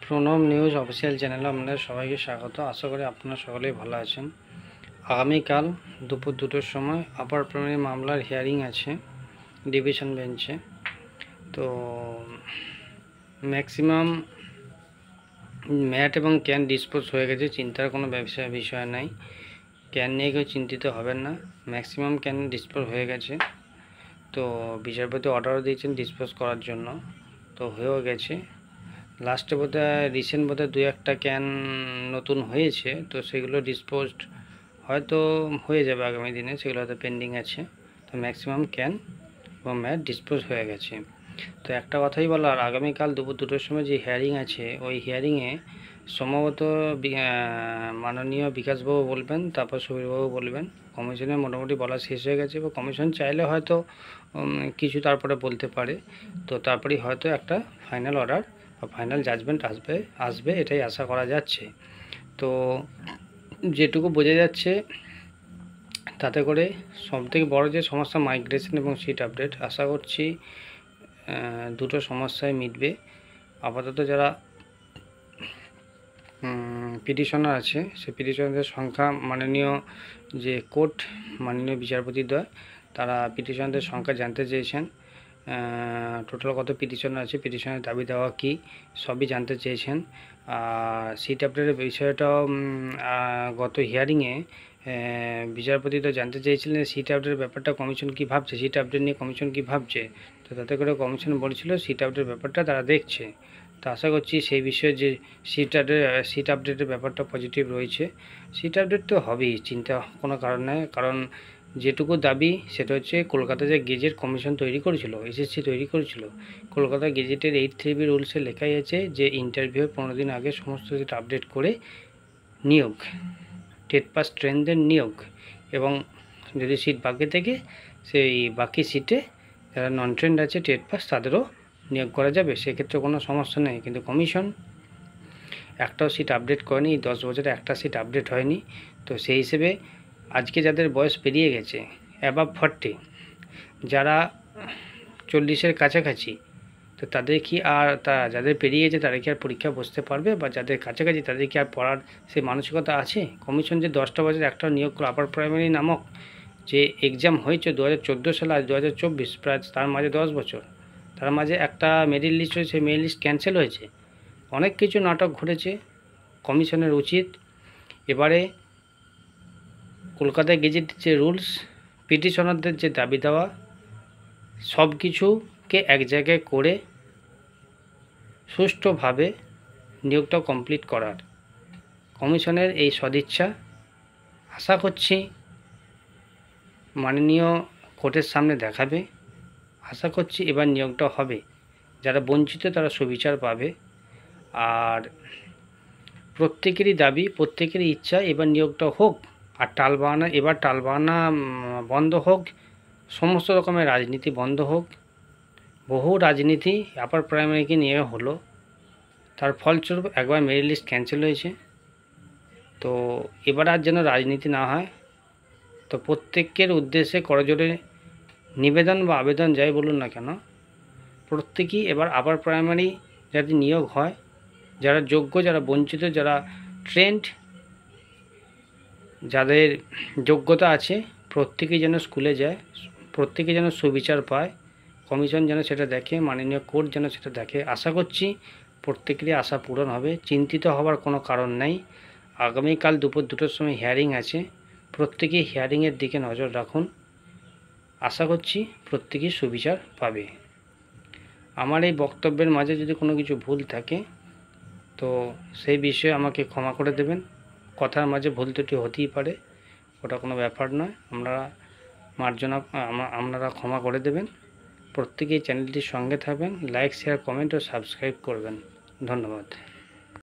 Pranab news official চ্যানেলে আপনাদের সবাইকে স্বাগত। আশা করি আপনারা সকলেই ভালো আছেন। আগামীকাল দুপুর 2টোর সময় আপার প্রাইমারি মামলার হিয়ারিং আছে ডিভিশন বেঞ্চে। তো ম্যাক্সিমাম ম্যাট এবং ক্যান ডিসপোজ হয়ে গেছে, চিন্তার কোনো বিষয় নাই। ক্যান নিয়ে কেউ চিন্তিত হবেন না, ম্যাক্সিমাম ক্যান ডিসপোজ হয়ে গেছে। তো বিচারপতি অর্ডারও দিয়েছেন ডিসপোজ করার জন্য, তো হয়েও গেছে। লাস্টে বোধহয় রিসেন্ট বোধহয় 2-1টা ক্যান নতুন হয়েছে, তো সেগুলো ডিসপোজড হয়তো হয়ে যাবে আগামী দিনে, সেগুলো হয়তো পেন্ডিং আছে। তো ম্যাক্সিমাম ক্যান এবং ম্যাট ডিসপোজ হয়ে গেছে। তো একটা কথাই বলার, আগামীকাল দুপুর 2টোর সময় যে হিয়ারিং আছে, ওই হিয়ারিংয়ে সম্ভবত মাননীয় বিকাশবাবু বলবেন, তারপর সুবীরবাবু বলবেন। কমিশনের মোটামুটি বলা শেষ হয়ে গেছে, বা কমিশন চাইলে হয়তো কিছু তারপরে বলতে পারে। তো তারপরেই হয়তো একটা ফাইনাল অর্ডার বা ফাইনাল জাজমেন্ট আসবে এটাই আশা করা যাচ্ছে। তো যেটুকু বোঝা যাচ্ছে তাতে করে সবথেকে বড় যে সমস্যা মাইগ্রেশন এবং সিট আপডেট, আশা করছি দুটো সমস্যায় মিটবে। আপাতত যারা পিটিশনার আছে, সেই পিটিশনারদের সংখ্যা মাননীয় যে কোর্ট, মাননীয় বিচারপতিদ্বয়, তারা পিটিশনারদের সংখ্যা জানতে চেয়েছেন। টোটাল কত পিটিশনার আছে, পিটিশনের দাবি দেওয়া কী, সবই জানতে চেয়েছেন। আর সিট আপডেটের বিষয়টাও গত হিয়ারিংয়ে বিচারপতি তো জানতে চেয়েছিলেন সিট আপডেটের ব্যাপারটা কমিশন কী ভাবছে, সিট আপডেট নিয়ে কমিশন কী ভাবছে। তো তাতে করে কমিশন বলেছিল সিট আপডেটের ব্যাপারটা তারা দেখছে। তো আশা করছি সেই বিষয়ে যে সিট আপডেটের ব্যাপারটা পজিটিভ রয়েছে। সিট আপডেট তো হবেই, চিন্তা কোনো কারণ নেই। কারণ যেটুকু দাবি সেটা হচ্ছে কলকাতা যে গেজেট কমিশন তৈরি করেছিল, এসএসসি তৈরি করেছিল, কলকাতা গেজেটের 8(3)B রুলসে লেখাই আছে যে ইন্টারভিউ 15 দিন আগে সমস্ত সিট আপডেট করে নিয়োগ, টেট পাস ট্রেনদের নিয়োগ, এবং যদি সিট বাকি থাকে সেই বাকি সিটে যারা নন ট্রেন্ড আছে টেট পাস তাদেরও নিয়োগ করা যাবে, সেক্ষেত্রে কোনো সমস্যা নেই। কিন্তু কমিশন একটাও সিট আপডেট করেনি, 10 বছরে একটা সিট আপডেট হয়নি। তো সেই হিসেবে আজকে যাদের বয়স পেরিয়ে গেছে অ্যাবাভ 40, যারা 40-এর কাছাকাছি, তো তাদের কি আর যাদের পেরিয়ে গেছে তারা কি আর পরীক্ষা বসতে পারবে, বা যাদের কাছাকাছি তাদের কি আর পড়ার সেই মানসিকতা আছে? কমিশন যে 10টা বছর একটা নিয়োগ করে আপার প্রাইমারি নামক যে এক্সাম হয়েছে 2014 সালে, আজ 2024, প্রায় তার মাঝে 10 বছর, তার মাঝে একটা মেরিট লিস্ট হয়েছে, মেরিট লিস্ট ক্যান্সেল হয়েছে, অনেক কিছু নাটক ঘটেছে। কমিশনের উচিত এবারে কলকাতায় গেজেটের যে রুলস, পিটিশনারদের যে দাবি দেওয়া, সব কিছুকে এক জায়গায় করে সুষ্ঠুভাবে নিয়োগটা কমপ্লিট করার কমিশনের এই সদিচ্ছা আশা করছি মাননীয় কোর্টের সামনে দেখাবে। আশা করছি এবার নিয়োগটা হবে, যারা বঞ্চিত তারা সুবিচার পাবে। আর প্রত্যেকেরই দাবি, প্রত্যেকেরই ইচ্ছা এবার নিয়োগটা হোক, আর এবার টালবাহানা বন্ধ হোক, সমস্ত রকমের রাজনীতি বন্ধ হোক। বহু রাজনীতি আপার প্রাইমারিকে নিয়ে হলো, তার ফলস্বরূপ একবার মেরিট লিস্ট ক্যান্সেল হয়েছে। তো এবার আর যেন রাজনীতি না হয়। তো প্রত্যেকের উদ্দেশ্যে করজোড়ে নিবেদন বা আবেদন যাই বলুন না কেন, প্রত্যেকেই এবার আপার প্রাইমারি যাতে নিয়োগ হয়, যারা যোগ্য, যারা বঞ্চিত, যারা ট্রেন্ড, যাদের যোগ্যতা আছে, প্রত্যেকেই যেন স্কুলে যায়, প্রত্যেকে যেন সুবিচার পায়। কমিশন যেন সেটা দেখে, মাননীয় কোর্ট যেন সেটা দেখে। আশা করছি প্রত্যেকেরই আশা পূরণ হবে, চিন্তিত হওয়ার কোনো কারণ নেই। আগামীকাল দুপুর 2টোর সময় হিয়ারিং আছে, প্রত্যেকেই হিয়ারিংয়ের দিকে নজর রাখুন। আশা করছি প্রত্যেকেই সুবিচার পাবে। আমার এই বক্তব্যের মাঝে যদি কোনো কিছু ভুল থাকে তো সেই বিষয়ে আমাকে ক্ষমা করে দেবেন। কথার মাঝে ভুল ত্রুটি হতেই পারে, ওটা কোনো ব্যাপার নয়, আপনারা ক্ষমা করে দেবেন। প্রত্যেকেই চ্যানেলটির সঙ্গে থাকবেন, লাইক, শেয়ার, কমেন্ট ও সাবস্ক্রাইব করবেন। ধন্যবাদ।